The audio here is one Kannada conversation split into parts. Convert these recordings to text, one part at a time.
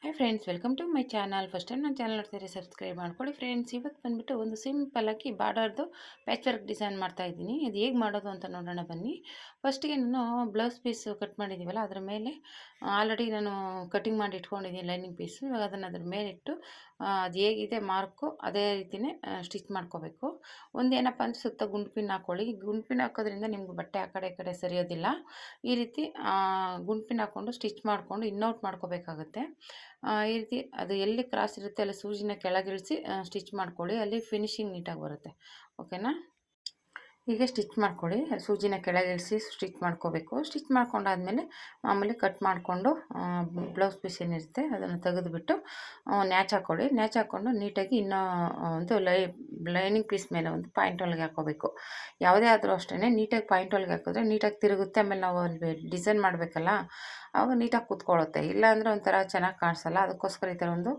Hi friends, welcome to my channel. First time ನನ್ನ ಚಾನಲ್ ನೋಡ್ತಾರೆ ಸಬ್ಸ್ಕ್ರೈಬ್ ಮಾಡ್ಕೊಳ್ಳಿ ಫ್ರೆಂಡ್ಸ್. ಇವತ್ತು ಬಂದುಬಿಟ್ಟು ಒಂದು ಸಿಂಪಲ್ಲಾಗಿ ಬಾರ್ಡರ್ದು ಪ್ಯಾಚ್ ವರ್ಕ್ ಡಿಸೈನ್ ಮಾಡ್ತಾ ಇದ್ದೀನಿ. ಇದು ಹೇಗೆ ಮಾಡೋದು ಅಂತ ನೋಡೋಣ ಬನ್ನಿ. ಫಸ್ಟಿಗೆ ನಾನು ಬ್ಲೌಸ್ ಪೀಸ್ ಕಟ್ ಮಾಡಿದ್ದೀವಲ್ಲ ಅದರ ಮೇಲೆ ಆಲ್ರೆಡಿ ನಾನು ಕಟಿಂಗ್ ಮಾಡಿ ಇಟ್ಕೊಂಡಿದ್ದೀನಿ ಲೈನಿಂಗ್ ಪೀಸು. ಇವಾಗ ಅದನ್ನು ಅದ್ರ ಮೇಲೆ ಇಟ್ಟು ಅದು ಹೇಗಿದೆ ಮಾರ್ಕು ಅದೇ ರೀತಿಯೇ ಸ್ಟಿಚ್ ಮಾಡ್ಕೋಬೇಕು. ಒಂದೇನಪ್ಪ ಅಂದರೆ ಸುತ್ತ ಗುಂಡು ಪಿನ್ ಹಾಕ್ಕೊಳ್ಳಿ. ಗುಂಡು ಪಿನ್ ಹಾಕೋದ್ರಿಂದ ನಿಮ್ಗೆ ಬಟ್ಟೆ ಆ ಕಡೆ ಈ ಕಡೆ ಸರಿಯೋದಿಲ್ಲ. ಈ ರೀತಿ ಗುಂಡು ಪಿನ್ ಹಾಕ್ಕೊಂಡು ಸ್ಟಿಚ್ ಮಾಡಿಕೊಂಡು ಇನ್ನೌಟ್ ಮಾಡ್ಕೋಬೇಕಾಗುತ್ತೆ. ಈ ರೀತಿ ಅದು ಎಲ್ಲಿ ಕ್ರಾಸ್ ಇರುತ್ತೆ ಅಲ್ಲಿ ಸೂಜಿನ ಕೆಳಗಿಳಿಸಿ ಸ್ಟಿಚ್ ಮಾಡ್ಕೊಳ್ಳಿ. ಅಲ್ಲಿ ಫಿನಿಶಿಂಗ್ ನೀಟಾಗಿ ಬರುತ್ತೆ. ಓಕೆನಾ? ಹೀಗೆ ಸ್ಟಿಚ್ ಮಾಡ್ಕೊಳ್ಳಿ. ಸೂಜಿನ ಕೆಳಗಿಳಿಸಿ ಸ್ಟಿಚ್ ಮಾಡ್ಕೋಬೇಕು. ಸ್ಟಿಚ್ ಮಾಡ್ಕೊಂಡಾದ್ಮೇಲೆ ಮಾಮೂಲಿ ಕಟ್ ಮಾಡಿಕೊಂಡು ಬ್ಲೌಸ್ ಪೀಸ್ ಏನಿರುತ್ತೆ ಅದನ್ನು ತೆಗೆದುಬಿಟ್ಟು ನ್ಯಾಚ್ ಹಾಕ್ಕೊಳ್ಳಿ. ನ್ಯಾಚ್ ಹಾಕ್ಕೊಂಡು ನೀಟಾಗಿ ಇನ್ನೂ ಒಂದು ಲೈನಿಂಗ್ ಪೀಸ್ ಮೇಲೆ ಒಂದು ಪಾಯಿಂಟ್ ಹೊಲಿಗೆ ಹಾಕ್ಕೋಬೇಕು. ಯಾವುದೇ ಆದರೂ ಅಷ್ಟೇ ನೀಟಾಗಿ ಪಾಯಿಂಟ್ ಹೊಲಿಗೆ ಹಾಕಿದ್ರೆ ನೀಟಾಗಿ ತಿರುಗುತ್ತೆ. ಆಮೇಲೆ ನಾವು ಅಲ್ಲಿ ಡಿಸೈನ್ ಮಾಡಬೇಕಲ್ಲ ಆವಾಗ ನೀಟಾಗಿ ಕೂತ್ಕೊಳ್ಳುತ್ತೆ. ಇಲ್ಲಾಂದರೆ ಒಂಥರ ಚೆನ್ನಾಗಿ ಕಾಣಿಸಲ್ಲ. ಅದಕ್ಕೋಸ್ಕರ ಈ ಥರ ಒಂದು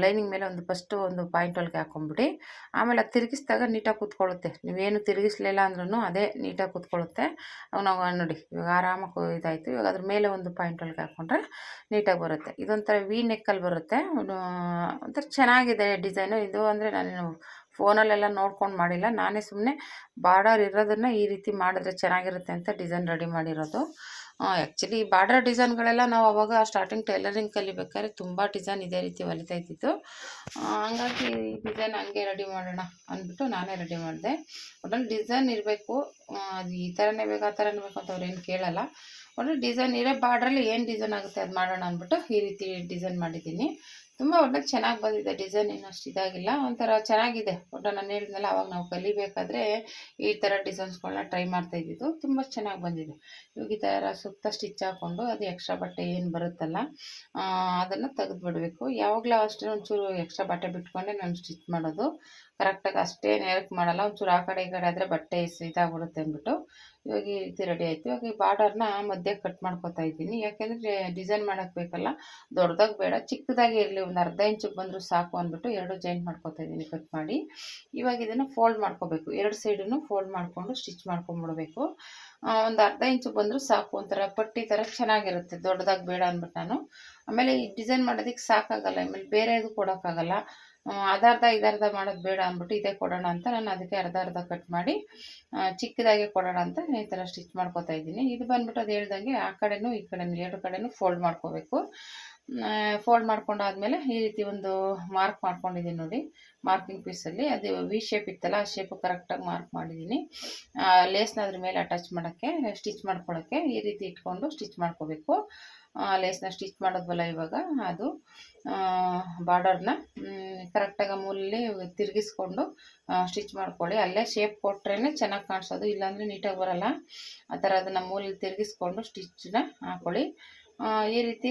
ಲೈನಿಂಗ್ ಮೇಲೆ ಒಂದು ಫಸ್ಟು ಒಂದು ಪಾಯಿಂಟ್ ಹೊಲಿಗೆ ಹಾಕ್ಕೊಂಬಿಡಿ. ಆಮೇಲೆ ಅದು ತಿರುಗಿಸಿದಾಗ ನೀಟಾಗಿ ಕೂತ್ಕೊಳ್ಳುತ್ತೆ. ನೀವೇನು ತಿರುಗಿಸ್ಲಿಲ್ಲ ಅಂದ್ರೂ ಅದೇ ನೀಟಾಗಿ ಕೂತ್ಕೊಳ್ಳುತ್ತೆ. ಅವಾಗ ನಾವು ನೋಡಿ ಇವಾಗ ಆರಾಮಾಗಿ ಇದಾಯಿತು. ಇವಾಗ ಅದ್ರ ಮೇಲೆ ಒಂದು ಪಾಯಿಂಟ್ ಹೊಲಿಗೆ ಹಾಕ್ಕೊಂಡ್ರೆ ನೀಟಾಗಿ ಬರುತ್ತೆ. ಇದೊಂಥರ ವಿ ನೆಕ್ಕಲ್ಲಿ ಬರುತ್ತೆ. ಒಂಥರ ಚೆನ್ನಾಗಿದೆ ಡಿಸೈನು. ಇದು ಅಂದರೆ ನಾನು ಫೋನಲ್ಲೆಲ್ಲ ನೋಡ್ಕೊಂಡು ಮಾಡಿಲ್ಲ. ನಾನೇ ಸುಮ್ಮನೆ ಬಾರ್ಡರ್ ಇರೋದನ್ನು ಈ ರೀತಿ ಮಾಡಿದ್ರೆ ಚೆನ್ನಾಗಿರುತ್ತೆ ಅಂತ ಡಿಸೈನ್ ರೆಡಿ ಮಾಡಿರೋದು. ಆ್ಯಕ್ಚುಲಿ ಬಾರ್ಡರ್ ಡಿಸೈನ್ಗಳೆಲ್ಲ ನಾವು ಅವಾಗ ಸ್ಟಾರ್ಟಿಂಗ್ ಟೈಲರಿಂಗ್ ಕಲಿಬೇಕಾದ್ರೆ ತುಂಬ ಡಿಸೈನ್ ಇದೇ ರೀತಿ ಹೊಲಿತಾ ಇದ್ದಿದ್ದು. ಹಂಗಾಗಿ ಈ ಡಿಸೈನ್ ಹಂಗೆ ರೆಡಿ ಮಾಡೋಣ ಅಂದ್ಬಿಟ್ಟು ನಾನೇ ರೆಡಿ ಮಾಡಿದೆ. ಒಟ್ಟಲ್ಲಿ ಡಿಸೈನ್ ಇರಬೇಕು. ಅದು ಈ ಥರನೇ ಬೇಕು ಆ ಥರನೇ ಬೇಕು ಅಂತ ಅವ್ರೇನು ಕೇಳಲ್ಲ. ಒಟ್ಟಲ್ಲಿ ಡಿಸೈನ್ ಇರೋ ಬಾರ್ಡ್ರಲ್ಲಿ ಏನು ಡಿಸೈನ್ ಆಗುತ್ತೆ ಅದು ಮಾಡೋಣ ಅಂದ್ಬಿಟ್ಟು ಈ ರೀತಿ ಡಿಸೈನ್ ಮಾಡಿದ್ದೀನಿ. ತುಂಬ ಒಳ್ಳೆ ಚೆನ್ನಾಗಿ ಬಂದಿದೆ. ಡಿಸೈನ್ ಏನು ಅಷ್ಟು ಇದಾಗಿಲ್ಲ, ಒಂಥರ ಚೆನ್ನಾಗಿದೆ. ಒಟ್ಟು ನಾನು ಹೇಳಿದ್ನಲ್ಲ ಅವಾಗ ನಾವು ಕಲಿಬೇಕಾದ್ರೆ ಈ ಥರ ಡಿಸೈನ್ಸ್ಗಳನ್ನ ಟ್ರೈ ಮಾಡ್ತಾಯಿದ್ದಿದ್ದು. ತುಂಬ ಚೆನ್ನಾಗಿ ಬಂದಿದೆ. ಇವಾಗ ಈ ಥರ ಸುತ್ತ ಸ್ಟಿಚ್ ಹಾಕ್ಕೊಂಡು ಅದು ಎಕ್ಸ್ಟ್ರಾ ಬಟ್ಟೆ ಏನು ಬರುತ್ತಲ್ಲ ಅದನ್ನು ತೆಗೆದುಬಿಡಬೇಕು. ಯಾವಾಗಲೂ ಅಷ್ಟೇ ಒಂಚೂರು ಎಕ್ಸ್ಟ್ರಾ ಬಟ್ಟೆ ಬಿಟ್ಕೊಂಡೆ ನಾನು ಸ್ಟಿಚ್ ಮಾಡೋದು. ಕರೆಕ್ಟಾಗಿ ಅಷ್ಟೇ ನೇರಕ್ಕೆ ಮಾಡಲ್ಲ. ಒಂಚೂರು ಆ ಕಡೆ ಈ ಕಡೆ ಆದರೆ ಬಟ್ಟೆ ಇದಾಗ್ಬಿಡುತ್ತೆ ಅಂದ್ಬಿಟ್ಟು ಇವಾಗ ಈ ರೀತಿ ರೆಡಿ ಆಯಿತು. ಇವಾಗ ಈ ಬಾರ್ಡರ್ನ ಮಧ್ಯೆ ಕಟ್ ಮಾಡ್ಕೊತಾ ಇದ್ದೀನಿ. ಯಾಕೆಂದರೆ ಡಿಸೈನ್ ಮಾಡೋಕ್ಕೆ ಬೇಕಲ್ಲ, ದೊಡ್ಡದಾಗಿ ಬೇಡ, ಚಿಕ್ಕದಾಗಿ ಇರಲಿ, ಒಂದು ಅರ್ಧ ಇಂಚಿಗೆ ಬಂದರೂ ಸಾಕು ಅಂದ್ಬಿಟ್ಟು ಎರಡು ಜಾಯಿಂಟ್ ಮಾಡ್ಕೊತಾ ಇದ್ದೀನಿ ಕಟ್ ಮಾಡಿ. ಇವಾಗ ಇದನ್ನು ಫೋಲ್ಡ್ ಮಾಡ್ಕೋಬೇಕು. ಎರಡು ಸೈಡನ್ನು ಫೋಲ್ಡ್ ಮಾಡಿಕೊಂಡು ಸ್ಟಿಚ್ ಮಾಡ್ಕೊಂಬಿಡ್ಬೇಕು. ಒಂದು ಅರ್ಧ ಇಂಚು ಬಂದರೂ ಸಾಕು. ಒಂಥರ ಪಟ್ಟಿ ಥರ ಚೆನ್ನಾಗಿರುತ್ತೆ. ದೊಡ್ಡದಾಗಿ ಬೇಡ ಅಂದ್ಬಿಟ್ಟು ನಾನು ಆಮೇಲೆ ಈ ಡಿಸೈನ್ ಮಾಡೋದಕ್ಕೆ ಸಾಕಾಗಲ್ಲ. ಆಮೇಲೆ ಬೇರೆದು ಕೊಡೋಕ್ಕಾಗಲ್ಲ. ಅದರ್ಧ ಇದರ್ಧ ಮಾಡೋದು ಬೇಡ ಅಂದ್ಬಿಟ್ಟು ಇದೇ ಕೊಡೋಣ ಅಂತ ನಾನು ಅದಕ್ಕೆ ಅರ್ಧ ಅರ್ಧ ಕಟ್ ಮಾಡಿ ಚಿಕ್ಕದಾಗೆ ಕೊಡೋಣ ಅಂತ ಈ ಥರ ಸ್ಟಿಚ್ ಮಾಡ್ಕೊತಾ ಇದ್ದೀನಿ. ಇದು ಬಂದ್ಬಿಟ್ಟು ಅದು ಹೇಳ್ದಂಗೆ ಆ ಕಡೆನೂ ಈ ಕಡೆನೂ ಎರಡು ಕಡೆನೂ ಫೋಲ್ಡ್ ಮಾಡ್ಕೋಬೇಕು. ಫೋಲ್ಡ್ ಮಾಡ್ಕೊಂಡಾದ್ಮೇಲೆ ಈ ರೀತಿ ಒಂದು ಮಾರ್ಕ್ ಮಾಡ್ಕೊಂಡಿದ್ದೀನಿ ನೋಡಿ. ಮಾರ್ಕಿಂಗ್ ಪೀಸಲ್ಲಿ ಅದು ವಿ ಶೇಪ್ ಇತ್ತಲ್ಲ ಆ ಶೇಪು ಕರೆಕ್ಟಾಗಿ ಮಾರ್ಕ್ ಮಾಡಿದ್ದೀನಿ. ಲೇಸ್ನ ಅದ್ರ ಮೇಲೆ ಅಟ್ಯಾಚ್ ಮಾಡೋಕ್ಕೆ ಸ್ಟಿಚ್ ಮಾಡ್ಕೊಳ್ಳೋಕ್ಕೆ ಈ ರೀತಿ ಇಟ್ಕೊಂಡು ಸ್ಟಿಚ್ ಮಾಡ್ಕೋಬೇಕು. ಲೇಸ್ನ ಸ್ಟಿಚ್ ಮಾಡೋದ್ವಲ್ಲ ಇವಾಗ ಅದು ಬಾರ್ಡರ್ನ ಕರೆಕ್ಟಾಗಿ ಮೂಲಲ್ಲಿ ತಿರುಗಿಸ್ಕೊಂಡು ಸ್ಟಿಚ್ ಮಾಡ್ಕೊಳ್ಳಿ. ಅಲ್ಲೇ ಶೇಪ್ ಕೊಟ್ರೇ ಚೆನ್ನಾಗಿ ಕಾಣಿಸೋದು, ಇಲ್ಲಾಂದರೆ ನೀಟಾಗಿ ಬರೋಲ್ಲ. ಆ ಥರ ಅದನ್ನು ಮೂಲಲ್ಲಿ ತಿರುಗಿಸ್ಕೊಂಡು ಸ್ಟಿಚ್ಚನ್ನ ಹಾಕ್ಕೊಳ್ಳಿ. ಈ ರೀತಿ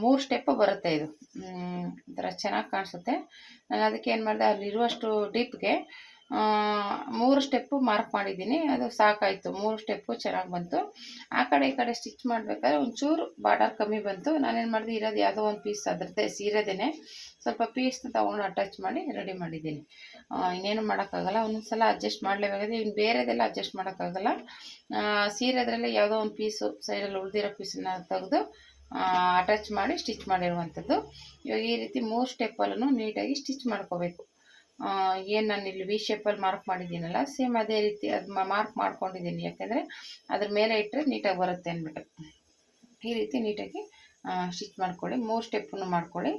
3 ಸ್ಟೆಪ್ಪು ಬರುತ್ತೆ ಇದು. ಒಂಥರ ಚೆನ್ನಾಗಿ ಕಾಣಿಸುತ್ತೆ. ನಾನು ಅದಕ್ಕೆ ಏನು ಮಾಡಿದೆ, ಅಲ್ಲಿರುವಷ್ಟು ಡೀಪ್ಗೆ 3 ಸ್ಟೆಪ್ಪು ಮಾರ್ಕ್ ಮಾಡಿದ್ದೀನಿ. ಅದು ಸಾಕಾಯಿತು. 3 ಸ್ಟೆಪ್ಪು ಚೆನ್ನಾಗಿ ಬಂತು. ಆ ಕಡೆ ಈ ಕಡೆ ಸ್ಟಿಚ್ ಮಾಡಬೇಕಾದ್ರೆ ಒಂಚೂರು ಬಾರ್ಡರ್ ಕಮ್ಮಿ ಬಂತು. ನಾನೇನು ಮಾಡಿದೆ, ಇರೋದು ಯಾವುದೋ ಒಂದು ಪೀಸ್ ಅದರದ್ದೇ ಸೀರೆದೇ ಸ್ವಲ್ಪ ಪೀಸ್ನ ತೊಗೊಂಡು ಅಟ್ಯಾಚ್ ಮಾಡಿ ರೆಡಿ ಮಾಡಿದ್ದೀನಿ. ಇನ್ನೇನು ಮಾಡೋಕ್ಕಾಗಲ್ಲ. ಒಂದೊಂದು ಸಲ ಅಡ್ಜಸ್ಟ್ ಮಾಡಲೇಬೇಕಾದ್ರೆ ಇನ್ನು ಬೇರೆದೆಲ್ಲ ಅಡ್ಜಸ್ಟ್ ಮಾಡೋಕ್ಕಾಗಲ್ಲ. ಸೀರೆದ್ರಲ್ಲೇ ಯಾವುದೋ ಒಂದು ಪೀಸು ಸೈಡಲ್ಲಿ ಉಳಿದಿರೋ ಪೀಸನ್ನ ತೆಗೆದು ಅಟ್ಯಾಚ್ ಮಾಡಿ ಸ್ಟಿಚ್ ಮಾಡಿರುವಂಥದ್ದು. ಇವಾಗ ಈ ರೀತಿ 3 ಸ್ಟೆಪ್ಪಲ್ಲೂ ನೀಟಾಗಿ ಸ್ಟಿಚ್ ಮಾಡ್ಕೋಬೇಕು. ಏನು ನಾನು ಇಲ್ಲಿ ವಿ ಶೇಪಲ್ಲಿ ಮಾರ್ಕ್ ಮಾಡಿದ್ದೀನಲ್ಲ ಸೇಮ್ ಅದೇ ರೀತಿ ಅದು ಮಾರ್ಕ್ ಮಾಡ್ಕೊಂಡಿದ್ದೀನಿ. ಯಾಕೆಂದರೆ ಅದ್ರ ಮೇಲೆ ಇಟ್ಟರೆ ನೀಟಾಗಿ ಬರುತ್ತೆ ಅಂದ್ಬಿಟ್ಟು ಈ ರೀತಿ ನೀಟಾಗಿ ಸ್ಟಿಚ್ ಮಾಡ್ಕೊಳ್ಳಿ. 3 ಸ್ಟೆಪ್ಪನ್ನು ಮಾಡ್ಕೊಳ್ಳಿ.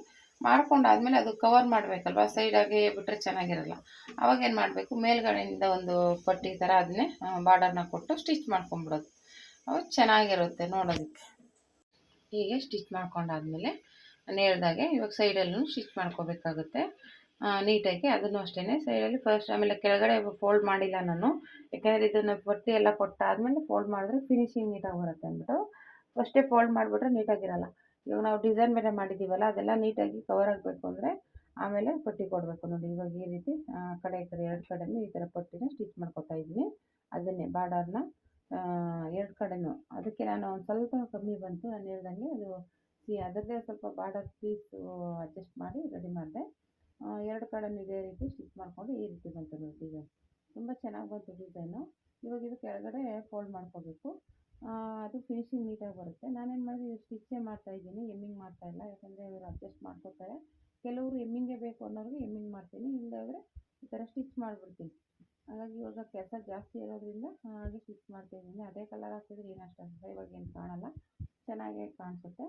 ಮಾಡ್ಕೊಂಡಾದ್ಮೇಲೆ ಅದು ಕವರ್ ಮಾಡಬೇಕಲ್ವ, ಸೈಡಾಗಿ ಬಿಟ್ಟರೆ ಚೆನ್ನಾಗಿರಲ್ಲ. ಅವಾಗೇನು ಮಾಡಬೇಕು, ಮೇಲ್ಗಡೆಯಿಂದ ಒಂದು ಪಟ್ಟಿ ಥರ ಅದನ್ನೇ ಬಾರ್ಡರ್ನ ಕೊಟ್ಟು ಸ್ಟಿಚ್ ಮಾಡ್ಕೊಂಬಿಡೋದು. ಅವಾಗ ಚೆನ್ನಾಗಿರುತ್ತೆ ನೋಡೋದಕ್ಕೆ. ಹೀಗೆ ಸ್ಟಿಚ್ ಮಾಡ್ಕೊಂಡಾದ್ಮೇಲೆ ನಾನು ಹೇಳ್ದಾಗೆ ಇವಾಗ ಸೈಡಲ್ಲೂ ಸ್ಟಿಚ್ ಮಾಡ್ಕೋಬೇಕಾಗುತ್ತೆ ನೀಟಾಗಿ. ಅದನ್ನು ಅಷ್ಟೇ ಸೈಡಲ್ಲಿ ಫಸ್ಟ್, ಆಮೇಲೆ ಕೆಳಗಡೆ ಫೋಲ್ಡ್ ಮಾಡಿಲ್ಲ ನಾನು. ಯಾಕೆಂದರೆ ಇದನ್ನು ಪಟ್ಟಿ ಎಲ್ಲ ಕೊಟ್ಟಾದಮೇಲೆ ಫೋಲ್ಡ್ ಮಾಡಿದ್ರೆ ಫಿನಿಶಿಂಗ್ ನೀಟಾಗಿ ಬರುತ್ತೆ ಅಂದ್ಬಿಟ್ಟು ಫಸ್ಟೇ ಫೋಲ್ಡ್ ಮಾಡಿಬಿಟ್ರೆ ನೀಟಾಗಿರಲ್ಲ. ಇವಾಗ ನಾವು ಡಿಸೈನ್ ಬೇರೆ ಮಾಡಿದ್ದೀವಲ್ಲ ಅದೆಲ್ಲ ನೀಟಾಗಿ ಕವರ್ ಆಗಬೇಕು ಅಂದರೆ ಆಮೇಲೆ ಪಟ್ಟಿ ಕೊಡಬೇಕು ನೋಡಿ. ಇವಾಗ ಈ ರೀತಿ ಕಡೆ ಈ ಕಡೆ ಎರಡು ಕಡೆಯೂ ಈ ಥರ ಪಟ್ಟಿನ ಸ್ಟಿಚ್ ಮಾಡ್ಕೊತಾ ಇದ್ದೀನಿ. ಅದನ್ನೇ ಬಾರ್ಡರ್ನ ಎರಡು ಕಡೆನೂ. ಅದಕ್ಕೆ ನಾನು ಒಂದು ಸ್ವಲ್ಪ ಕಮ್ಮಿ ಬಂತು ನಾನು ಹೇಳ್ದಂಗೆ. ಅದು ಅದರದ್ದೇ ಸ್ವಲ್ಪ ಬಾರ್ಡರ್ ಪೀಸು ಅಡ್ಜಸ್ಟ್ ಮಾಡಿ ರೆಡಿ ಮಾಡಿದೆ. ಎರಡು ಕಡೆನೂ ಇದೇ ರೀತಿ ಸ್ಟಿಚ್ ಮಾಡಿಕೊಂಡು ಈ ರೀತಿ ಬಂತು ನೋಡಿ ಡಿಸೈನ್. ತುಂಬ ಚೆನ್ನಾಗಿ ಬಂತು ಡಿಸೈನು. ಇವಾಗ ಇದು ಕೆಳಗಡೆ ಫೋಲ್ಡ್ ಮಾಡ್ಕೋಬೇಕು. ಅದು ಫಿನಿಶಿಂಗ್ ನೀಟಾಗಿ ಬರುತ್ತೆ. ನಾನೇನು ಮಾಡಿದೆ ಸ್ಟಿಚ್ಚೇ ಮಾಡ್ತಾಯಿದ್ದೀನಿ, ಎಮ್ಮಿಂಗ್ ಮಾಡ್ತಾಯಿಲ್ಲ. ಯಾಕಂದರೆ ಇವರು ಅಡ್ಜಸ್ಟ್ ಮಾಡ್ಕೋತಾರೆ. ಕೆಲವರು ಎಮ್ಮಿಂಗೇ ಬೇಕು ಅನ್ನೋರಿಗೆ ಎಮ್ಮಿಂಗ್ ಮಾಡ್ತೀನಿ, ಇಲ್ಲದೇ ಹೋದರೆ ಈ ಥರ ಸ್ಟಿಚ್ ಮಾಡಿಬಿಡ್ತೀನಿ. ಹಾಗಾಗಿ ಇವಾಗ ಕೆಲಸ ಜಾಸ್ತಿ ಇರೋದ್ರಿಂದ ಹಾಗೆ ಸ್ಟಿಚ್ ಮಾಡ್ತಾಯಿದ್ದೀನಿ. ಅದೇ ಕಲರ್ ಹಾಕಿದ್ರೆ ಏನು ಅಷ್ಟು ಅಸಹ್ಯವಾಗಿ ಕಾಣಲ್ಲ, ಚೆನ್ನಾಗೇ ಕಾಣಿಸುತ್ತೆ.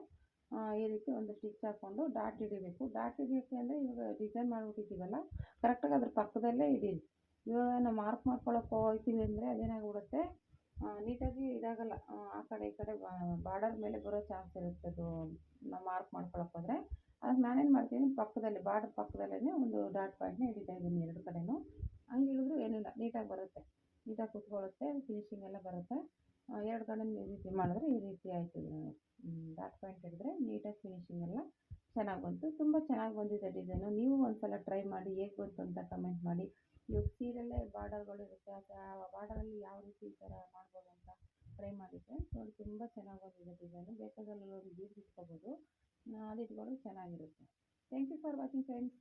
ಈ ರೀತಿ ಒಂದು ಸ್ಟಿಚ್ ಹಾಕ್ಕೊಂಡು ಡಾಟ್ ಹಿಡಿಬೇಕು. ಡಾಟ್ ಹಿಡಿಯೋಕ್ಕೆ ಅಂದರೆ ಇವಾಗ ಡಿಸೈನ್ ಮಾಡಿಬಿಟ್ಟಿದ್ದೀವಲ್ಲ, ಕರೆಕ್ಟಾಗಿ ಅದ್ರ ಪಕ್ಕದಲ್ಲೇ ಹಿಡೀರಿ. ಇವಾಗ ನಾವು ಮಾರ್ಕ್ ಮಾಡ್ಕೊಳಕ್ಕೆ ಹೋಗ್ತೀವಿ ಅಂದರೆ ಅದೇನಾಗ್ಬಿಡುತ್ತೆ, ನೀಟಾಗಿ ಇದಾಗಲ್ಲ. ಆ ಕಡೆ ಈ ಕಡೆ ಬಾರ್ಡರ್ ಮೇಲೆ ಬರೋ ಚಾನ್ಸ್ ಇರುತ್ತೆ ಅದು, ನಾವು ಮಾರ್ಕ್ ಮಾಡ್ಕೊಳಕ್ಕೆ ಹೋದರೆ. ಅದಕ್ಕೆ ನಾನೇನು ಮಾಡ್ತೀನಿ, ಪಕ್ಕದಲ್ಲಿ ಬಾರ್ಡರ್ ಪಕ್ಕದಲ್ಲೇ ಒಂದು ಡಾಟ್ ಪಾಯಿಂಟ್ನ ಹಿಡಿತಾ ಇದ್ದೀನಿ ಎರಡು ಕಡೆನೂ. ಹಂಗೆ ಹಿಡಿದ್ರು ಏನಿಲ್ಲ, ನೀಟಾಗಿ ಬರುತ್ತೆ, ನೀಟಾಗಿ ಕುತ್ಕೊಳ್ಳುತ್ತೆ, ಫಿನಿಶಿಂಗ್ ಎಲ್ಲ ಬರುತ್ತೆ. ಎರಡು ಕಡೆನೂ ಈ ರೀತಿ ಮಾಡಿದ್ರೆ ಈ ರೀತಿ ಆಯ್ತದೆ. ಡಾಟ್ ಪಾಯಿಂಟ್ ಹಿಡಿದ್ರೆ ನೀಟಾಗಿ ಫಿನಿಶಿಂಗ್ ಎಲ್ಲ ಚೆನ್ನಾಗಿ ಬಂತು. ತುಂಬ ಚೆನ್ನಾಗಿ ಬಂದಿದೆ ಡಿಸೈನು. ನೀವು ಒಂದು ಸಲ ಟ್ರೈ ಮಾಡಿ, ಹೇಗೆ ಬಂತು ಅಂತ ಕಮೆಂಟ್ ಮಾಡಿ. ಇವಾಗ ಸೀರೆಯಲ್ಲೇ ಬಾರ್ಡರ್ಗಳು ಇರುತ್ತೆ, ಆ ಬಾರ್ಡರಲ್ಲಿ ಯಾವ ರೀತಿ ಈ ಥರ ಮಾಡ್ಬೋದು ಅಂತ ಟ್ರೈ ಮಾಡಿದ್ದೆ. ನೋಡಿ ತುಂಬ ಚೆನ್ನಾಗಿ ಬಂದಿದೆ ಡಿಸೈನು. ಬೇಕಾದಲ್ಲಿ ಒಂದು ಬೀಡ್ಸ್ ಇಟ್ಕೋಬೋದು, ಅದು ಇಟ್ಕೊಂಡ್ರೆ ಚೆನ್ನಾಗಿರುತ್ತೆ. Thank you for watching friends.